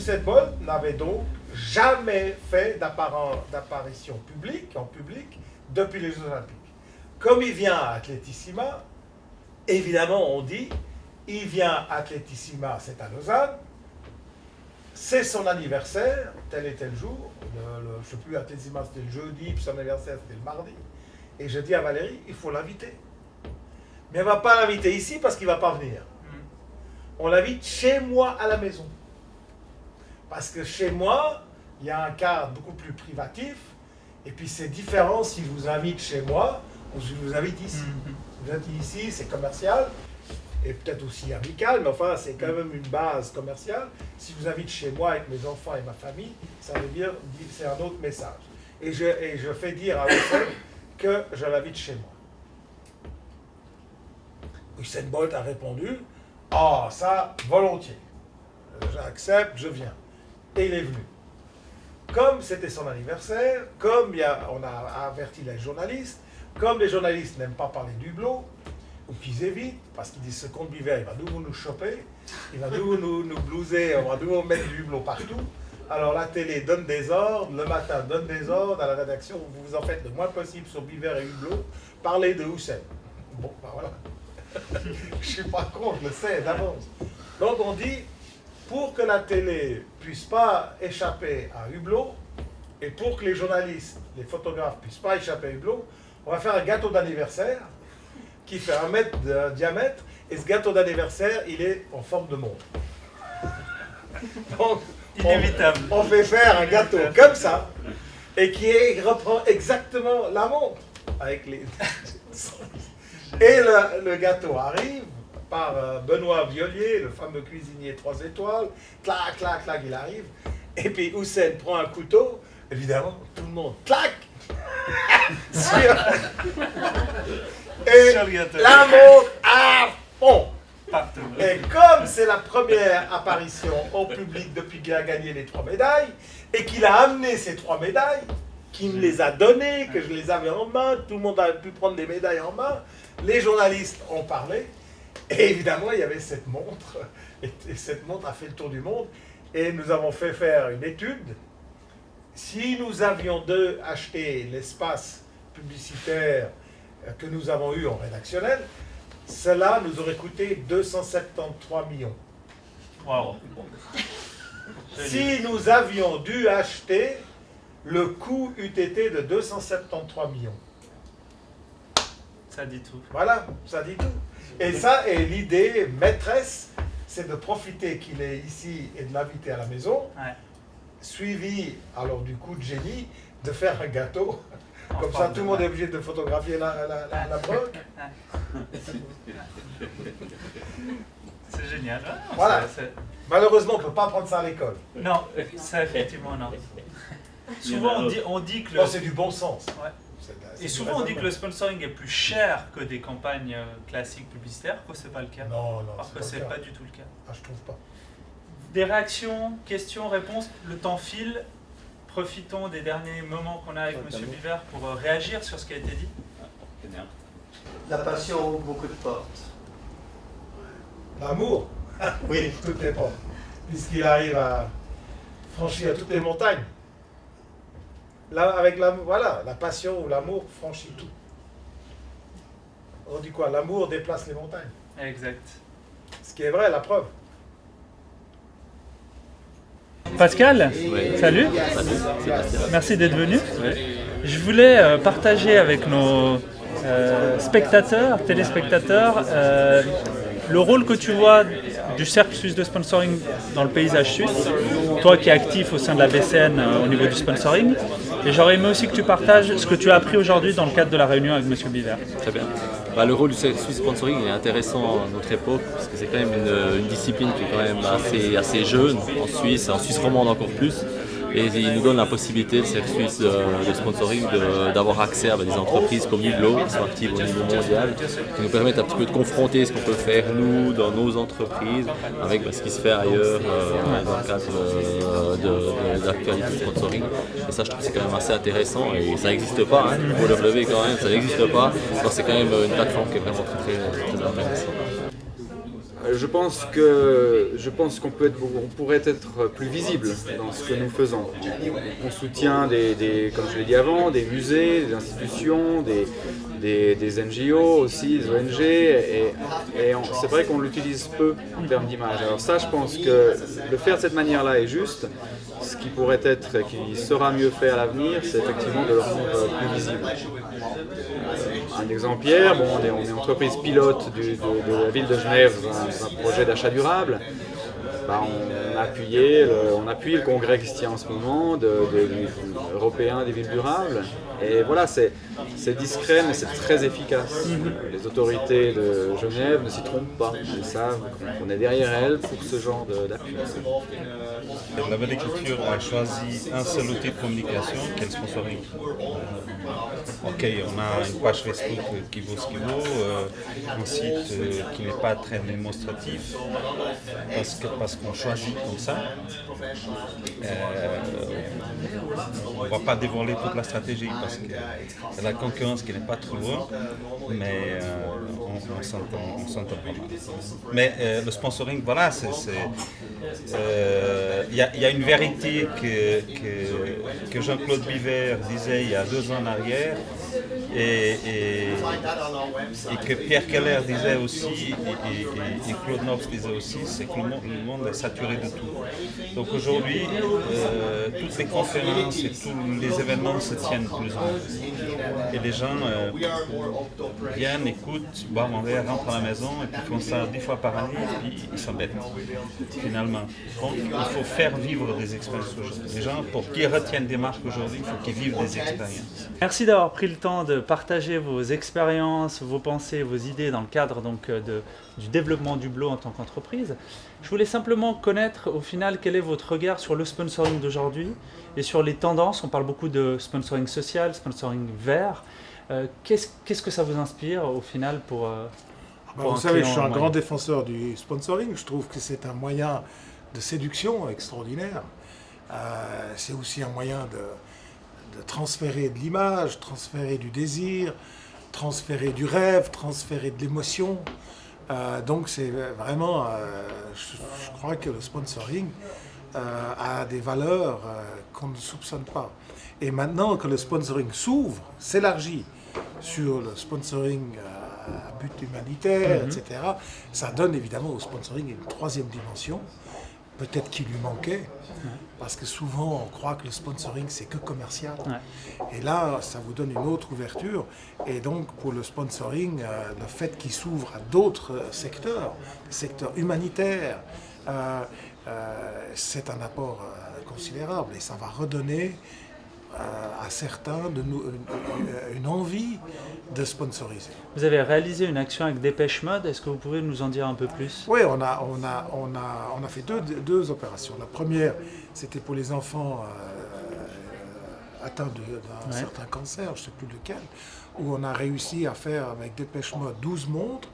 Usain Bolt n'avait donc jamais fait d'apparition en public depuis les Jeux Olympiques. Comme il vient à Atletissima, évidemment on dit, il vient à Atletissima, c'est à Lausanne, c'est son anniversaire, tel et tel jour, je ne sais plus, Atletissima c'était le jeudi, puis son anniversaire c'était le mardi, et je dis à Valérie, il faut l'inviter. Mais on ne va pas l'inviter ici parce qu'il ne va pas venir. On l'invite chez moi à la maison. Parce que chez moi, il y a un cadre beaucoup plus privatif, et puis c'est différent si je vous invite chez moi ou si je vous invite ici. Vous êtes ici, c'est commercial, et peut-être aussi amical, mais enfin c'est quand même une base commerciale. Si je vous invite chez moi avec mes enfants et ma famille, ça veut dire c'est un autre message. Et je fais dire à Usain que je l'invite chez moi. Usain Bolt a répondu, « Ah, ça, volontiers. J'accepte, je viens. » Et il est venu. Comme c'était son anniversaire, comme on a averti les journalistes, comme les journalistes n'aiment pas parler du hublot, ou qu'ils évitent, parce qu'ils disent ce compte Biver, il va nouveau nous choper, il va nouveau nous blouser, on va nouveau mettre du hublot partout. Alors la télé donne des ordres, le matin donne des ordres à la rédaction, vous en faites le moins possible sur Biver et hublot, parlez de Usain. Bon, ben voilà. Je ne suis pas con, je le sais d'avance. Donc on dit, pour que la télé ne puisse pas échapper à Hublot, et pour que les journalistes, les photographes ne puissent pas échapper à Hublot, on va faire un gâteau d'anniversaire qui fait 1 mètre de diamètre, et ce gâteau d'anniversaire, il est en forme de montre. Donc, inévitable. On fait faire un gâteau comme ça, et qui reprend exactement la montre, avec les... Et le gâteau arrive par Benoît Violier, le fameux cuisinier 3 étoiles. Clac, clac, clac, il arrive. Et puis Usain prend un couteau. Évidemment, tout le monde clac. Et la montre à fond. Et comme c'est la première apparition au public depuis qu'il a gagné les 3 médailles, et qu'il a amené ces 3 médailles, qu'il me les a données, que je les avais en main, tout le monde a pu prendre les médailles en main, les journalistes ont parlé, et évidemment il y avait cette montre, et cette montre a fait le tour du monde, et nous avons fait faire une étude. Si nous avions acheté l'espace publicitaire que nous avons eu en rédactionnel, cela nous aurait coûté 273 millions. Wow. Si nous avions dû acheter, le coût eût été de 273 millions. Ça dit tout. Voilà, ça dit tout. Et ça, et l'idée maîtresse, c'est de profiter qu'il est ici et de l'inviter à la maison, suivi, alors du coup de génie, de faire un gâteau. Comme ça, tout le monde est obligé de photographier la broque. C'est génial. Voilà. Malheureusement, on ne peut pas prendre ça à l'école. Non, ça effectivement non. Souvent on dit que... c'est du bon sens. Ouais. Et souvent on dit que le sponsoring est plus cher que des campagnes classiques publicitaires, que c'est pas le cas. Non, parce que c'est pas du tout le cas. Ah, je trouve pas. Des réactions, questions, réponses, le temps file. Profitons des derniers moments qu'on a avec M. Biver pour réagir sur ce qui a été dit. La passion ouvre beaucoup de portes. L'amour, oui, toutes les portes. Puisqu'il arrive à franchir toutes les montagnes. Là, avec la passion ou l'amour franchit tout. On dit quoi? L'amour déplace les montagnes. Exact. Ce qui est vrai, la preuve. Pascal, salut. Merci d'être venu. Je voulais partager avec nos spectateurs, téléspectateurs, le rôle que tu vois du Cercle suisse de sponsoring dans le paysage suisse, toi qui es actif au sein de la BCN au niveau du sponsoring. Et j'aurais aimé aussi que tu partages ce que tu as appris aujourd'hui dans le cadre de la réunion avec M. Biver. Très bien. Le rôle du Swiss Sponsoring est intéressant à notre époque, parce que c'est quand même une discipline qui est quand même assez jeune en Suisse romande encore plus. Et il nous donne la possibilité, le Cercle Suisse de Sponsoring, d'avoir accès à des entreprises comme Hublot, qui sont actives au niveau mondial, qui nous permettent un petit peu de confronter ce qu'on peut faire nous, dans nos entreprises, avec ce qui se fait ailleurs dans le cadre de l'actualité du sponsoring. Et ça, je trouve que c'est quand même assez intéressant, et ça n'existe pas, il faut le relever quand même, ça n'existe pas. Donc c'est quand même une plateforme qui est vraiment très intéressante. Je pense qu'on pourrait être plus visible dans ce que nous faisons. On soutient comme je l'ai dit avant, des musées, des institutions, des NGO aussi, des ONG, et c'est vrai qu'on l'utilise peu en termes d'image. Alors ça, je pense que le faire de cette manière-là est juste. Ce qui sera mieux fait à l'avenir, c'est effectivement de le rendre plus visible. Un exemple hier, on est entreprise pilote de la ville de Genève dans un projet d'achat durable. On appuie le congrès qui se tient en ce moment européen des villes durables. Et voilà, c'est discret mais c'est très efficace. Les autorités de Genève ne s'y trompent pas. Elles savent qu'on est derrière elles pour ce genre d'appui. La Belle Écriture a choisi un seul outil de communication qui est le sponsoring. Ok, on a une page Facebook qui vaut ce qu'il vaut, un site qui n'est pas très démonstratif parce qu'on choisit comme ça. On ne va pas dévoiler toute la stratégie parce qu'il y a la concurrence qui n'est pas trop loin, mais on s'entend pas mal. Mais le sponsoring, voilà, il y a une vérité que Jean-Claude Biver disait il y a 2 ans en arrière et que Pierre Keller disait aussi et Claude Knox disait aussi, c'est que le monde est saturé de tout. Donc aujourd'hui, toutes les conférences et tous les événements se tiennent plus en plus. Et les gens viennent, écoutent, boivent un verre, rentrent à la maison et puis font ça 10 fois par année et puis ils s'embêtent finalement. Donc il faut faire vivre des expériences aujourd'hui. Les gens, pour qu'ils retiennent des marques aujourd'hui, il faut qu'ils vivent des expériences. Merci d'avoir pris le temps de partager vos expériences, vos pensées, vos idées dans le cadre donc, du développement d'Hublot en tant qu'entreprise. Je voulais simplement connaître au final quel est votre regard sur le sponsoring d'aujourd'hui et sur les tendances. On parle beaucoup de sponsoring social, sponsoring vert. Qu'est-ce que ça vous inspire au final pour vous savez, je suis un grand défenseur du sponsoring. Je trouve que c'est un moyen de séduction extraordinaire. C'est aussi un moyen de transférer de l'image, transférer du désir, transférer du rêve, transférer de l'émotion. Donc c'est vraiment, je crois que le sponsoring a des valeurs qu'on ne soupçonne pas. Et maintenant que le sponsoring s'ouvre, s'élargit sur le sponsoring à but humanitaire, etc., ça donne évidemment au sponsoring une 3e dimension, peut-être qu'il lui manquait, parce que souvent on croit que le sponsoring c'est que commercial. Et là, ça vous donne une autre ouverture. Et donc pour le sponsoring, le fait qu'il s'ouvre à d'autres secteurs, le secteur humanitaire, c'est un apport considérable et ça va redonner à certains une envie de sponsoriser. Vous avez réalisé une action avec Dépêche Mode, est-ce que vous pouvez nous en dire un peu plus? Oui, on a fait deux opérations. La première, c'était pour les enfants atteints d'un certain cancer, je ne sais plus lequel, où on a réussi à faire avec Dépêche Mode 12 montres,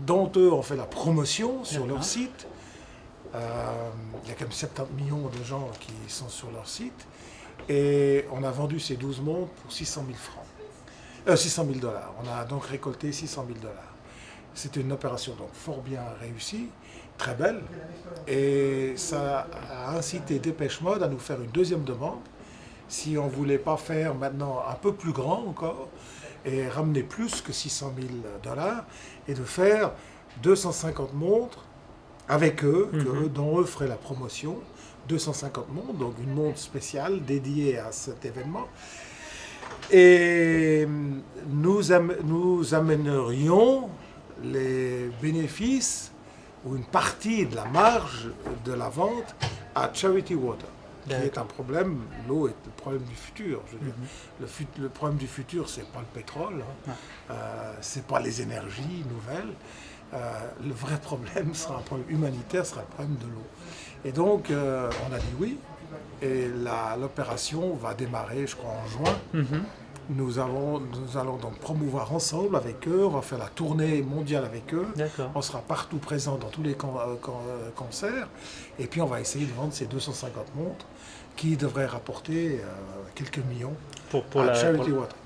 dont eux ont fait la promotion sur leur site. Il y a quand même 70 millions de gens qui sont sur leur site. Et on a vendu ces 12 montres pour 600 000 francs. 600 000 $. On a donc récolté 600 000 $. C'était une opération donc fort bien réussie, très belle. Et ça a incité Dépêche Mode à nous faire une 2e demande. Si on ne voulait pas faire maintenant un peu plus grand encore, et ramener plus que 600 000 $, et de faire 250 montres avec eux, dont eux feraient la promotion. 250 montres, donc une montre spéciale dédiée à cet événement. Et nous amènerions les bénéfices ou une partie de la marge de la vente à Charity Water, qui est un problème. L'eau est le problème du futur. Je veux dire, le problème du futur, c'est pas le pétrole, c'est pas les énergies nouvelles. Le vrai problème sera un problème humanitaire, sera le problème de l'eau. Et donc, on a dit oui, et l'opération va démarrer, je crois, en juin. Nous allons donc promouvoir ensemble avec eux, on va faire la tournée mondiale avec eux. On sera partout présent dans tous les concerts, et puis on va essayer de vendre ces 250 montres qui devraient rapporter quelques millions à Charity Water.